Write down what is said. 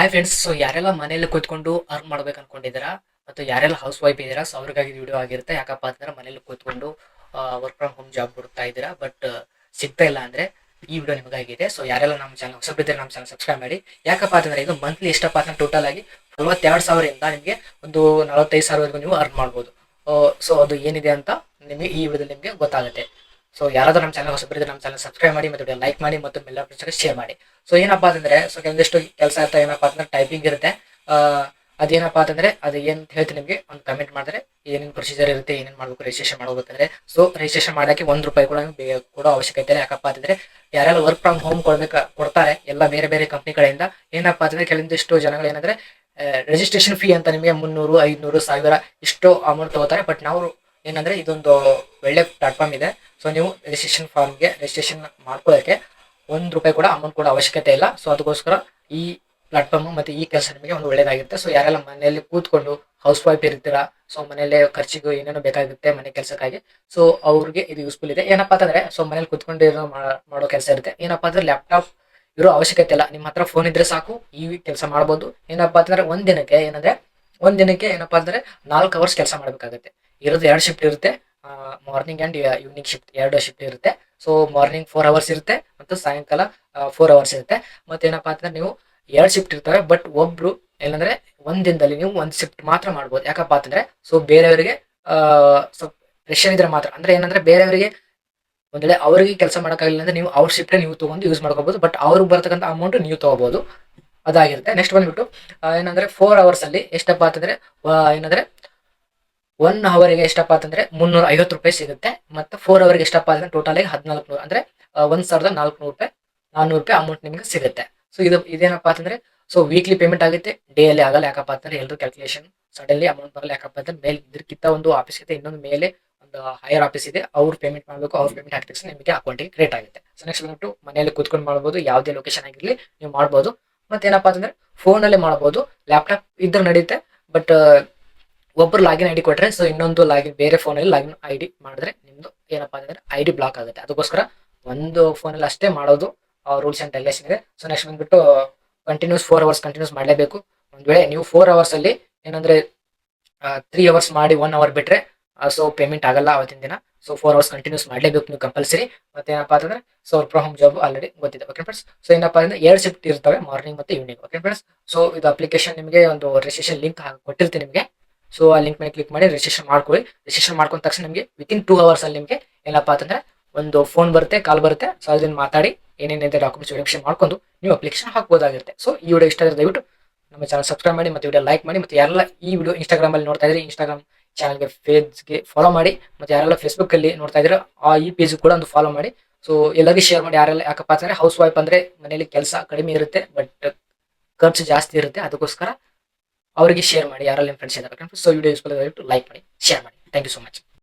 Hi friends. So ಯಾರೆಲ್ಲ ಮನೆಯಲ್ಲಿ ಕೂತ್ಕೊಂಡು ಅರ್ನ್ ಮಾಡ್ಬೇಕು ಅನ್ಕೊಂಡಿದ್ದೀರಾ ಮತ್ತು ಯಾರೆಲ್ಲ ಹೌಸ್ ವೈಫ್ ಇದ್ದೀರಾ, ಸೊ ಅವ್ರಿಗಾಗಿ ವಿಡಿಯೋ ಆಗಿರುತ್ತೆ. ಯಾಕಪ್ಪ ಅಂತಂದ್ರೆ ಮನೇಲಿ ಕೂತ್ಕೊಂಡು ವರ್ಕ್ ಫ್ರಮ್ ಹೋಮ್ ಜಾಬ್ ಹುಡುಕ್ತಾ ಇದ್ದೀರಾ, ಬಟ್ ಸಿಗ್ತಾ ಇಲ್ಲ ಅಂದ್ರೆ ಈ ವಿಡಿಯೋ ನಿಮಗಾಗಿದೆ. ಸೊ ಯಾರೆಲ್ಲ ನಮ್ಮ ಚಾನಲ್ ಹೊಸಬಿದ್ದರೆ ನಮ್ಮ ಚಾನಲ್ ಸಬ್ಸ್ಕ್ರೈಬ್ ಮಾಡಿ. ಯಾಕಪ್ಪ ಅಂತಂದ್ರೆ ಇದು ಮಂತ್ಲಿ ಎಷ್ಟಪ್ಪ ಅಂದ್ರೆ ಟೋಟಲ್ ಆಗಿ 42,000 ನಿಮಗೆ ಒಂದು 45,000 ನೀವು ಅರ್ನ್ ಮಾಡ್ಬೋದು. ಸೊ ಅದು ಏನಿದೆ ಅಂತ ನಿಮಗೆ ಈ ವಿಡಿಯೋದಲ್ಲಿ ನಿಮಗೆ ಗೊತ್ತಾಗುತ್ತೆ. ಸೊ ಯಾರಾದ್ರೂ ನಮ್ಮ ಚಾನಲ್ ಹೊಸಬರಿದ್ರೆ ನಮ್ಮ ಚಾನಲ್ ಸಬ್ಸ್ಕ್ರೈಬ್ ಮಾಡಿ ಮತ್ತು ಲೈಕ್ ಮಾಡಿ ಮತ್ತು ಎಲ್ಲ ಫ್ರೆಂಡ್ಸ್ಗೆ ಶೇರ್ ಮಾಡಿ. ಸೊ ಏನಪ್ಪಾ ಅಂತಂದ್ರೆ, ಸೊ ಕೆಲವೊಂದಿಷ್ಟು ಕೆಲಸ ಇರ್ತಾ ಏನಪ್ಪಾ ಅಂತಂದ್ರೆ ಟೈಪಿಂಗ್ ಇರುತ್ತೆ. ಅದೇನಪ್ಪಾ ಅಂತಂದ್ರೆ ಅದು ಏನ್ ಹೇಳ್ತೀನಿ ನಿಮಗೆ ಒಂದು ಕಮೆಂಟ್ ಮಾಡಿದ್ರೆ ಏನೇನು ಪ್ರೊಸೀಜರ್ ಇರುತ್ತೆ, ಏನೇನು ಮಾಡ್ಬೇಕು ರಿಜಿಸ್ಟ್ರೇಷನ್ ಮಾಡ್ಬೇಕಂದ್ರೆ. ಸೊ ರಿಜಿಸ್ಟ್ರೇಷನ್ ಮಾಡಕ್ಕೆ ₹1 ಕೂಡ ಕೊಡೋ ಅವಶ್ಯಕತೆ ಇಲ್ಲ. ಯಾಕಪ್ಪ ಅಂತಂದ್ರೆ ಯಾರೆಲ್ಲ ವರ್ಕ್ ಫ್ರಮ್ ಹೋಮ್ ಕೊಡ್ತಾರೆ ಎಲ್ಲ ಬೇರೆ ಬೇರೆ ಕಂಪ್ನಿಗಳಿಂದ. ಏನಪ್ಪಾ ಅಂತಂದ್ರೆ ಕೆಲವೊಂದಿಷ್ಟು ಜನಗಳು ಏನಂದ್ರೆ ರಿಜಿಸ್ಟ್ರೇಷನ್ ಫೀ ಅಂತ ನಿಮಗೆ 300, 500, 1000 ಇಷ್ಟು ಅಮೌಂಟ್ ತಗೋತಾರೆ. ಬಟ್ ನಾವು ಏನಂದ್ರೆ ಇದೊಂದು ಒಳ್ಳೆ ಪ್ಲಾಟ್ಫಾರ್ಮ್ ಇದೆ. ಸೊ ನೀವು ರಿಜಿಸ್ಟ್ರೇಷನ್ ಮಾಡ್ಕೊಳ್ಳೋಕೆ ₹1 ಕೂಡ ಅಮೌಂಟ್ ಕೂಡ ಅವಶ್ಯಕತೆ ಇಲ್ಲ. ಸೊ ಅದಕ್ಕೋಸ್ಕರ ಈ ಪ್ಲಾಟ್ಫಾರ್ಮ್ ಮತ್ತೆ ಈ ಕೆಲಸ ನಿಮಗೆ ಒಂದು ಒಳ್ಳೇದಾಗಿರುತ್ತೆ. ಸೊ ಯಾರೆಲ್ಲ ಮನೆಯಲ್ಲಿ ಕೂತ್ಕೊಂಡು ಹೌಸ್ ವೈಫ್ ಇರ್ತೀರಾ, ಸೊ ಮನೇಲಿ ಖರ್ಚಿಗೂ ಏನೇನೋ ಬೇಕಾಗುತ್ತೆ ಮನೆ ಕೆಲಸಕ್ಕಾಗಿ, ಸೊ ಅವ್ರಿಗೆ ಇದು ಯೂಸ್ಫುಲ್ ಇದೆ. ಏನಪ್ಪಾ ಅಂತಂದ್ರೆ ಸೊ ಮನೇಲಿ ಕೂತ್ಕೊಂಡು ಮಾಡೋ ಕೆಲಸ ಇರುತ್ತೆ. ಏನಪ್ಪಾ ಅಂದ್ರೆ ಲ್ಯಾಪ್ಟಾಪ್ ಇರೋ ಅವಶ್ಯಕತೆ ಇಲ್ಲ, ನಿಮ್ಮ ಹತ್ರ ಫೋನ್ ಇದ್ರೆ ಸಾಕು ಈ ಕೆಲಸ ಮಾಡ್ಬೋದು. ಏನಪ್ಪಾ ಅಂತಂದ್ರೆ ಒಂದ್ ದಿನಕ್ಕೆ ಏನಪ್ಪಾ ಅಂದ್ರೆ 4 ಅವರ್ಸ್ ಕೆಲಸ ಮಾಡ್ಬೇಕಾಗುತ್ತೆ. ಇರೋದು 2 ಶಿಫ್ಟ್ ಇರುತ್ತೆ, morning and evening shift 2 shift ಇರುತ್ತೆ. ಸೊ ಮಾರ್ನಿಂಗ್ 4 ಅವರ್ಸ್ ಇರುತ್ತೆ ಮತ್ತು ಸಾಯಂಕಾಲ 4 ಅವರ್ಸ್ ಇರುತ್ತೆ. ಮತ್ತೇನಪ್ಪಾ ಅಂತಂದ್ರೆ ನೀವು 2 ಶಿಫ್ಟ್ ಇರ್ತವೆ, ಬಟ್ ಒಬ್ರು ಏನಂದ್ರೆ ಒಂದ್ ದಿನದಲ್ಲಿ ನೀವು ಒಂದ್ ಶಿಫ್ಟ್ ಮಾತ್ರ ಮಾಡ್ಬೋದು. ಯಾಕಪ್ಪ ಅಂತಂದ್ರೆ ಸೊ ಬೇರೆಯವರಿಗೆ ಸ್ವಲ್ಪ ಪ್ರೆಷರ್ ಇದ್ರೆ ಮಾತ್ರ, ಅಂದ್ರೆ ಏನಂದ್ರೆ ಬೇರೆಯವರಿಗೆ ಒಂದ್ ವೇಳೆ ಅವರಿಗೆ ಕೆಲಸ ಮಾಡೋಕ್ಕಾಗಿಲ್ಲ ಅಂದ್ರೆ ನೀವು ಅವ್ರ ಶಿಫ್ಟ್ ನೀವು ತಗೊಂಡು ಯೂಸ್ ಮಾಡ್ಕೋಬಹುದು, ಬಟ್ ಅವ್ರಿಗೆ ಬರ್ತಕ್ಕಂಥ ಅಮೌಂಟ್ ನೀವು ತಗೋಬಹುದು. ಅದಾಗಿರುತ್ತೆ. ನೆಕ್ಸ್ಟ್ ಬಂದ್ಬಿಟ್ಟು ಏನಂದ್ರೆ 4 ಅವರ್ಸ್ ಅಲ್ಲಿ ಎಷ್ಟಪ್ಪ ಅಂತಂದ್ರೆ ಏನಂದ್ರೆ 1 ಅವರ್ಗೆ ಎಷ್ಟಪ್ಪ ಅಂತಂದ್ರೆ ₹350 ಸಿಗುತ್ತೆ. ಮತ್ತೆ 4 ಅವರ್ಗೆ ಎಷ್ಟಪ್ಪ ಅಂದ್ರೆ ಟೋಟಲ್ ಆಗಿ 1400, ಅಂದ್ರೆ ₹1,400, ₹400 ಅಮೌಂಟ್ ನಿಮಗೆ ಸಿಗುತ್ತೆ. ಸೊ ಇದೇನಪ್ಪಾ ಅಂತಂದ್ರೆ ಸೊ ವೀಕ್ಲಿ ಪೇಮೆಂಟ್ ಆಗುತ್ತೆ, ಡೇ ಅಲ್ಲಿ ಆಗಲ್ಲ. ಯಾಕಪ್ಪ ಅಂತಂದ್ರೆ ಎಲ್ಲರೂ ಕ್ಯಾಲ್ಕುಲೇಷನ್ ಸಡನ್ಲಿ ಅಮೌಂಟ್ ಬರಲ್ಲ. ಯಾಕಪ್ಪ ಅಂತಂದ್ರೆ ಮೇಲೆ ಇದಕ್ಕಿಂತ ಒಂದು ಆಫೀಸ್ ಇದೆ, ಇನ್ನೊಂದು ಮೇಲೆ ಒಂದು ಹೈಯರ್ ಆಫೀಸ್ ಇದೆ, ಅವ್ರು ಪೇಮೆಂಟ್ ಮಾಡಬೇಕು. ಅವ್ರು ಪೇಮೆಂಟ್ ಹಾಕಿದ ತಕ್ಷಣ ನಿಮಗೆ ಅಕೌಂಟಿಗೆ ಕ್ರಿಯೇಟ್ ಆಗುತ್ತೆ. ಸೊ ನೆಕ್ಸ್ಟ್ ಬಂದ್ಬಿಟ್ಟು ಮನೆಯಲ್ಲಿ ಕೂತ್ಕೊಂಡು ಮಾಡ್ಬೋದು, ಯಾವುದೇ ಲೊಕೇಶನ್ ಆಗಿರಲಿ ನೀವು ಮಾಡ್ಬೋದು. ಮತ್ತೇನಪ್ಪಾ ಅಂತಂದ್ರೆ ಫೋನ್ ಅಲ್ಲೇ ಮಾಡ್ಬೋದು, ಲ್ಯಾಪ್ಟಾಪ್ ಇದ್ರೆ ನಡೆಯುತ್ತೆ. ಬಟ್ ಒಬ್ರು ಲಾಗಿನ್ ಐಡಿ ಕೊಟ್ರೆ ಸೊ ಇನ್ನೊಂದು ಲಾಗಿನ್ ಬೇರೆ ಫೋನಲ್ಲಿ ಲಾಗಿನ್ ಐಡಿ ಮಾಡಿದ್ರೆ ನಿಮ್ದು ಏನಪ್ಪಾ ಅಂತಂದ್ರೆ ಐಡಿ ಬ್ಲಾಕ್ ಆಗುತ್ತೆ. ಅದಕ್ಕೋಸ್ಕರ ಒಂದು ಫೋನಲ್ಲಿ ಅಷ್ಟೇ ಮಾಡೋದು ರೂಲ್ಸ್ ಅಂಡ್ ರೆಗ್ಯುಲೇಷನ್ ಇದೆ. ಸೊ ನೆಕ್ಸ್ಟ್ ಬಂದ್ಬಿಟ್ಟು ಕಂಟಿನ್ಯೂಸ್ 4 ಅವರ್ಸ್ ಕಂಟಿನ್ಯೂಸ್ ಮಾಡಲೇಬೇಕು. ಒಂದ್ ವೇಳೆ ನೀವು 4 ಅವರ್ಸ್ ಅಲ್ಲಿ ಏನಂದ್ರೆ 3 ಅವರ್ಸ್ ಮಾಡಿ 1 ಅವರ್ ಬಿಟ್ರೆ ಸೊ ಪೇಮೆಂಟ್ ಆಗಲ್ಲ ಅವತ್ತಿನ ದಿನ. ಸೊ 4 ಅವರ್ಸ್ ಕಂಟಿನ್ಯೂಸ್ ಮಾಡಲೇಬೇಕು ನೀವು ಕಂಪಲ್ಸರಿ. ಮತ್ತೇನಪ್ಪಾ ಅಂತಂದ್ರೆ so work from home job already ಗೊತ್ತಿದೆ. Okay friends. ಸೊ ಏನಪ್ಪಾ ಅಂದ್ರೆ 2 ಶಿಫ್ಟ್ ಇರ್ತವೆ, ಮಾರ್ನಿಂಗ್ ಮತ್ತೆ ಈವ್ನಿಂಗ್. Okay friends. ಸೊ ಇದು ಅಪ್ಲಿಕೇಶನ್ ನಿಮಗೆ ಒಂದು ರಿಜಿಸ್ಟ್ರೇಷನ್ ಲಿಂಕ್ ಕೊಟ್ಟಿರ್ತೀನಿ ನಿಮಗೆ. ಸೊ ಆ ಲಿಂಕ್ ಮೇಲೆ ಕ್ಲಿಕ್ ಮಾಡಿ ರಿಜಿಸ್ಟ್ರೇಷನ್ ಮಾಡ್ಕೊಳ್ಳಿ. ರಿಜಿಸ್ಟ್ರೇಷನ್ ಮಾಡ್ಕೊಂಡ ತಕ್ಷಣ ನಿಮಗೆ ವಿತಿನ್ 2 ಅವರ್ಸ್ ಅಲ್ಲಿ ನಿಮಗೆ ಏನಪ್ಪಾ ಅಂತಂದ್ರೆ ಒಂದು ಫೋನ್ ಬರುತ್ತೆ, ಕಾಲ್ ಬರುತ್ತೆ. ಸೊ ಅದನ್ನ ಮಾತಾಡಿ ಏನೇನಿದೆ ಡಾಕ್ಯುಮೆಂಟ್ಸ್ ವೆರಿಫಿಕೇಶನ್ ಮಾಡ್ಕೊಂಡು ನೀವು ಅಪ್ಲಿಕೇಶನ್ ಹಾಕಬಹುದಾಗಿರುತ್ತೆ. ಸೊ ಈ ವಿಡಿಯೋ ಇಷ್ಟ ಆದರೆ ದಯವಿಟ್ಟು ನಮ್ಮ ಚಾನಲ್ ಸಬ್ಸ್ಕ್ರೈಬ್ ಮಾಡಿ ಮತ್ತು ವಿಡಿಯೋ ಲೈಕ್ ಮಾಡಿ. ಮತ್ತು ಯಾರೆಲ್ಲ ಈ ವಿಡಿಯೋ ಇನ್ಸ್ಟಾಗ್ರಾಮ್ ಅಲ್ಲಿ ನೋಡ್ತಾ ಇದ್ರೆ ಇನ್ಸ್ಟಾಗ್ರಾಮ್ ಚಾನಲ್ಗೆ ಪೇಜ್ಗೆ ಫಾಲೋ ಮಾಡಿ. ಮತ್ತು ಯಾರೆಲ್ಲ ಫೇಸ್ಬುಕ್ ಅಲ್ಲಿ ನೋಡ್ತಾ ಇದ್ರೆ ಈ ಪೇಜ್ ಕೂಡ ಒಂದು ಫಾಲೋ ಮಾಡಿ. ಸೊ ಎಲ್ಲರಿಗೂ ಶೇರ್ ಮಾಡಿ ಯಾರೆಲ್ಲ. ಯಾಕಪ್ಪ ಅಂತಂದ್ರೆ ಹೌಸ್ ವೈಫ್ ಅಂದ್ರೆ ಮನೇಲಿ ಕೆಲಸ ಕಡಿಮೆ ಇರುತ್ತೆ, ಬಟ್ ಖರ್ಚು ಜಾಸ್ತಿ ಇರುತ್ತೆ. ಅದಕ್ಕೋಸ್ಕರ ಅವರಿಗೆ ಶೇರ್ ಮಾಡಿ ಯಾರೆಲ್ಲ ನಿಮ್ಮ ಫ್ರೆಂಡ್ಸ್ ಇದ್ದಾರೆ. ಸೊ ವಿಡಿಯೋ ಯೂಸ್ಫುಲ್ ದಯವಿಟ್ಟು ಲೈಕ್ ಮಾಡಿ, ಶೇರ್ ಮಾಡಿ. Thank you so much.